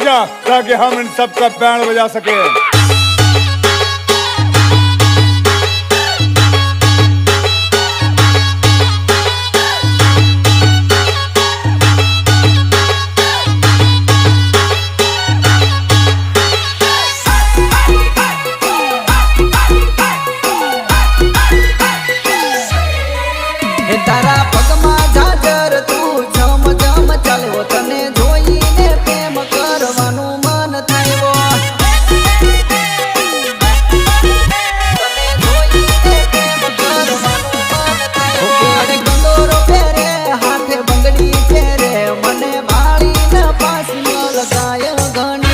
बजा ताकि हम इन सबका बैंड बजा सके। तारा पगमा झाजर तू झम झम चाल्यो तने जोईने प्रेम करवानु मन थायो तने जोईने प्रेम करवानु मन थायो अरे कंदोरो फेरे हाथे बंगड़ी फेरे मने भाळीने पासी लगाय घणी